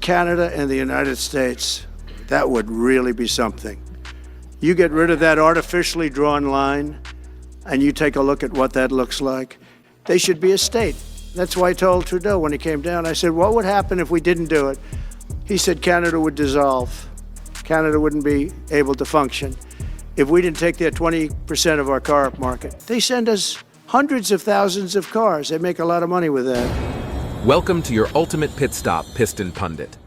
Canada and the United States, that would really be something. You get rid of that artificially drawn line, and you take a look at what that looks like. They should be a state. That's why I told Trudeau when he came down, I said, what would happen if we didn't do it? He said Canada would dissolve. Canada wouldn't be able to function if we didn't take their 20% of our car market. They send us hundreds of thousands of cars. They make a lot of money with that. Welcome to your ultimate pit stop, Piston Pundit.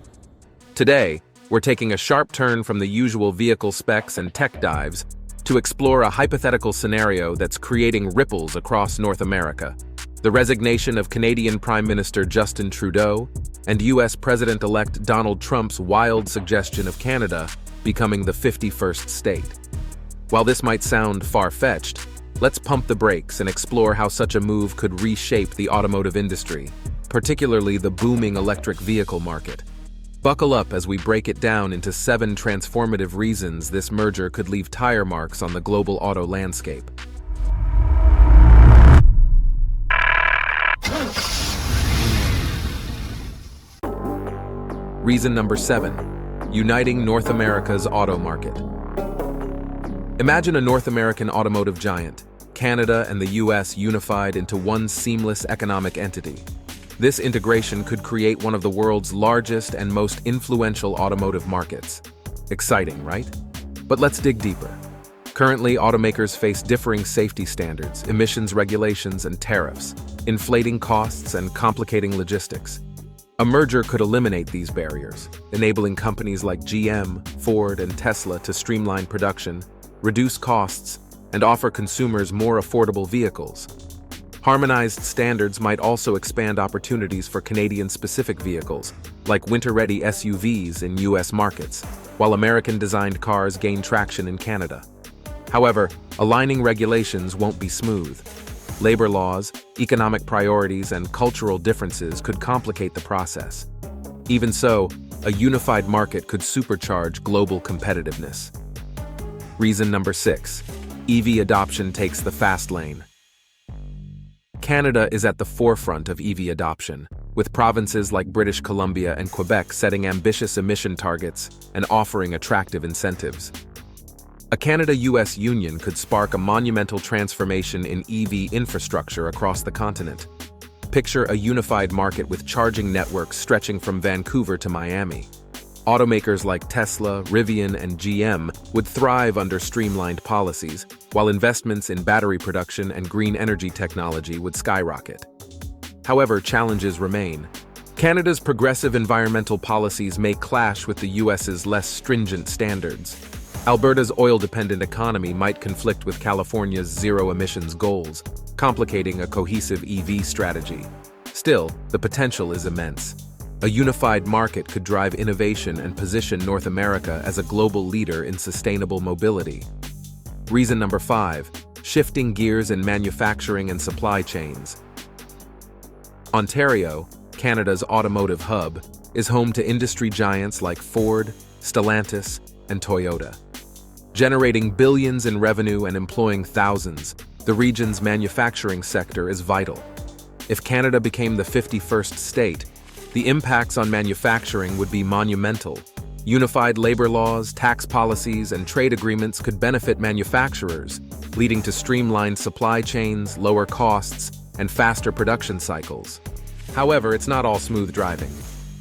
Today, we're taking a sharp turn from the usual vehicle specs and tech dives to explore a hypothetical scenario that's creating ripples across North America. The resignation of Canadian Prime Minister Justin Trudeau and U.S. President-elect Donald Trump's wild suggestion of Canada becoming the 51st state. While this might sound far-fetched, let's pump the brakes and explore how such a move could reshape the automotive industry, particularly the booming electric vehicle market. Buckle up as we break it down into 7 transformative reasons this merger could leave tire marks on the global auto landscape. Reason number 7, uniting North America's auto market. Imagine a North American automotive giant, Canada and the US unified into one seamless economic entity. This integration could create one of the world's largest and most influential automotive markets. Exciting, right? But let's dig deeper. Currently, automakers face differing safety standards, emissions regulations, and tariffs, inflating costs and complicating logistics. A merger could eliminate these barriers, enabling companies like GM, Ford, and Tesla to streamline production, reduce costs, and offer consumers more affordable vehicles. Harmonized standards might also expand opportunities for Canadian-specific vehicles, like winter-ready SUVs in U.S. markets, while American-designed cars gain traction in Canada. However, aligning regulations won't be smooth. Labor laws, economic priorities, and cultural differences could complicate the process. Even so, a unified market could supercharge global competitiveness. Reason number 6, EV adoption takes the fast lane. Canada is at the forefront of EV adoption, with provinces like British Columbia and Quebec setting ambitious emission targets and offering attractive incentives. A Canada-US union could spark a monumental transformation in EV infrastructure across the continent. Picture a unified market with charging networks stretching from Vancouver to Miami. Automakers like Tesla, Rivian, and GM would thrive under streamlined policies, while investments in battery production and green energy technology would skyrocket. However, challenges remain. Canada's progressive environmental policies may clash with the US's less stringent standards. Alberta's oil-dependent economy might conflict with California's zero-emissions goals, complicating a cohesive EV strategy. Still, the potential is immense. A unified market could drive innovation and position North America as a global leader in sustainable mobility. Reason number 5, shifting gears in manufacturing and supply chains. Ontario, Canada's automotive hub, is home to industry giants like Ford, Stellantis, and Toyota. Generating billions in revenue and employing thousands, the region's manufacturing sector is vital. If Canada became the 51st state, the impacts on manufacturing would be monumental. Unified labor laws, tax policies, and trade agreements could benefit manufacturers, leading to streamlined supply chains, lower costs, and faster production cycles. However, it's not all smooth driving.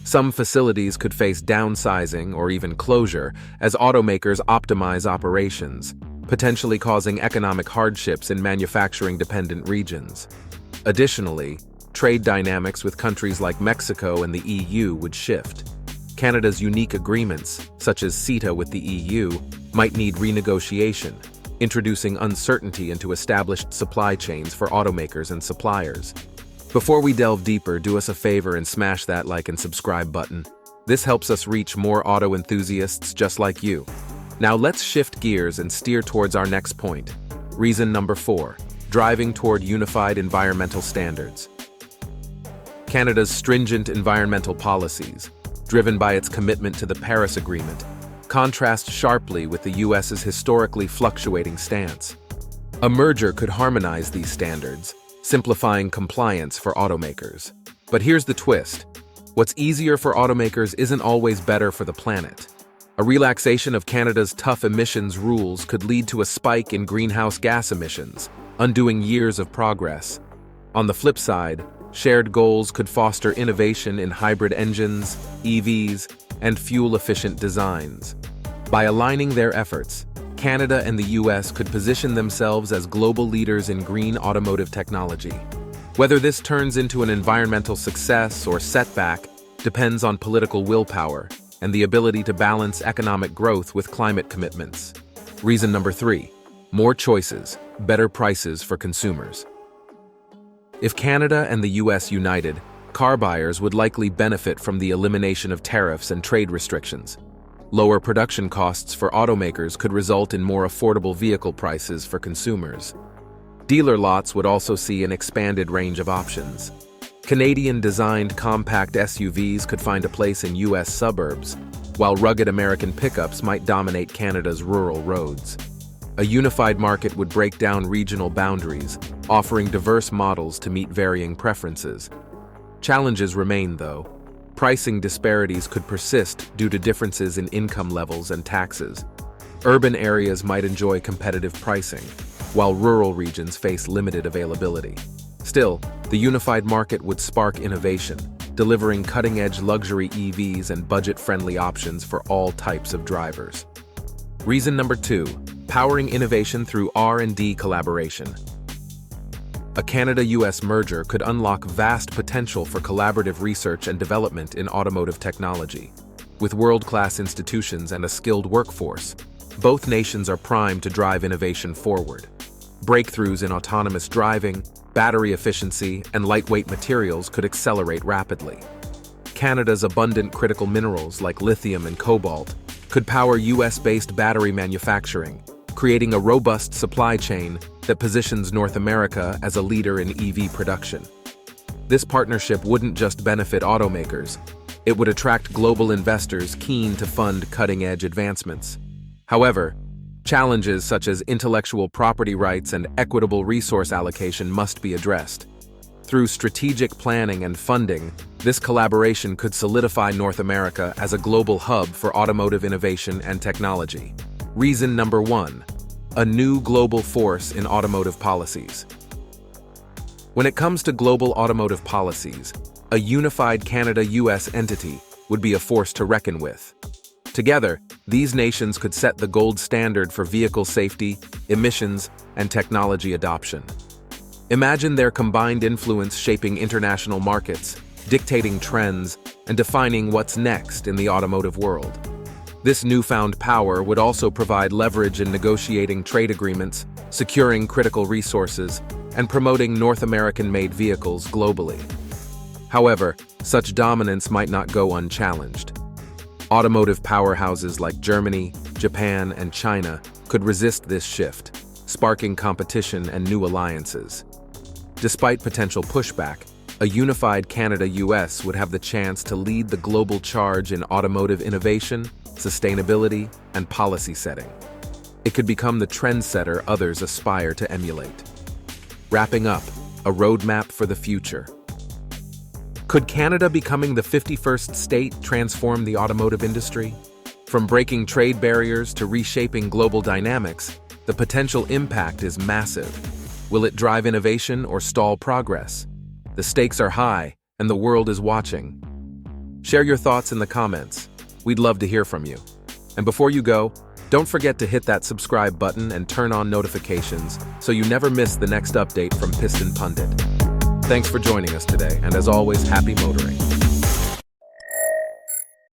Some facilities could face downsizing or even closure as automakers optimize operations, potentially causing economic hardships in manufacturing-dependent regions. Additionally, trade dynamics with countries like Mexico and the EU would shift. Canada's unique agreements, such as CETA with the EU, might need renegotiation, introducing uncertainty into established supply chains for automakers and suppliers. Before we delve deeper, do us a favor and smash that like and subscribe button. This helps us reach more auto enthusiasts just like you. Now let's shift gears and steer towards our next point. Reason number 4, driving toward unified environmental standards. Canada's stringent environmental policies, driven by its commitment to the Paris Agreement, contrast sharply with the US's historically fluctuating stance. A merger could harmonize these standards, simplifying compliance for automakers. But here's the twist. What's easier for automakers isn't always better for the planet. A relaxation of Canada's tough emissions rules could lead to a spike in greenhouse gas emissions, undoing years of progress. On the flip side, shared goals could foster innovation in hybrid engines, EVs, and fuel-efficient designs. By aligning their efforts, Canada and the US could position themselves as global leaders in green automotive technology. Whether this turns into an environmental success or setback depends on political willpower and the ability to balance economic growth with climate commitments. Reason number 3, more choices, better prices for consumers. If Canada and the US united, car buyers would likely benefit from the elimination of tariffs and trade restrictions. Lower production costs for automakers could result in more affordable vehicle prices for consumers. Dealer lots would also see an expanded range of options. Canadian-designed compact SUVs could find a place in US suburbs, while rugged American pickups might dominate Canada's rural roads. A unified market would break down regional boundaries, offering diverse models to meet varying preferences. Challenges remain, though. Pricing disparities could persist due to differences in income levels and taxes. Urban areas might enjoy competitive pricing, while rural regions face limited availability. Still, the unified market would spark innovation, delivering cutting-edge luxury EVs and budget-friendly options for all types of drivers. Reason number 2, powering innovation through R&D collaboration. A Canada-US merger could unlock vast potential for collaborative research and development in automotive technology. With world-class institutions and a skilled workforce, both nations are primed to drive innovation forward. Breakthroughs in autonomous driving, battery efficiency, and lightweight materials could accelerate rapidly. Canada's abundant critical minerals like lithium and cobalt could power US-based battery manufacturing, creating a robust supply chain that positions North America as a leader in EV production. This partnership wouldn't just benefit automakers, it would attract global investors keen to fund cutting-edge advancements. However, challenges such as intellectual property rights and equitable resource allocation must be addressed. Through strategic planning and funding, this collaboration could solidify North America as a global hub for automotive innovation and technology. Reason number 1, a new global force in automotive policies. When it comes to global automotive policies, a unified Canada-US entity would be a force to reckon with. Together, these nations could set the gold standard for vehicle safety, emissions, and technology adoption. Imagine their combined influence shaping international markets, dictating trends, and defining what's next in the automotive world. This newfound power would also provide leverage in negotiating trade agreements, securing critical resources, and promoting North American-made vehicles globally. However, such dominance might not go unchallenged. Automotive powerhouses like Germany, Japan, and China could resist this shift, sparking competition and new alliances. Despite potential pushback, a unified Canada-US would have the chance to lead the global charge in automotive innovation, sustainability, and policy setting. It could become the trendsetter others aspire to emulate. Wrapping up, a roadmap for the future. Could Canada becoming the 51st state transform the automotive industry? From breaking trade barriers to reshaping global dynamics, the potential impact is massive. Will it drive innovation or stall progress? The stakes are high, and the world is watching. Share your thoughts in the comments. We'd love to hear from you. And before you go, don't forget to hit that subscribe button and turn on notifications so you never miss the next update from Piston Pundit. Thanks for joining us today, and as always, happy motoring.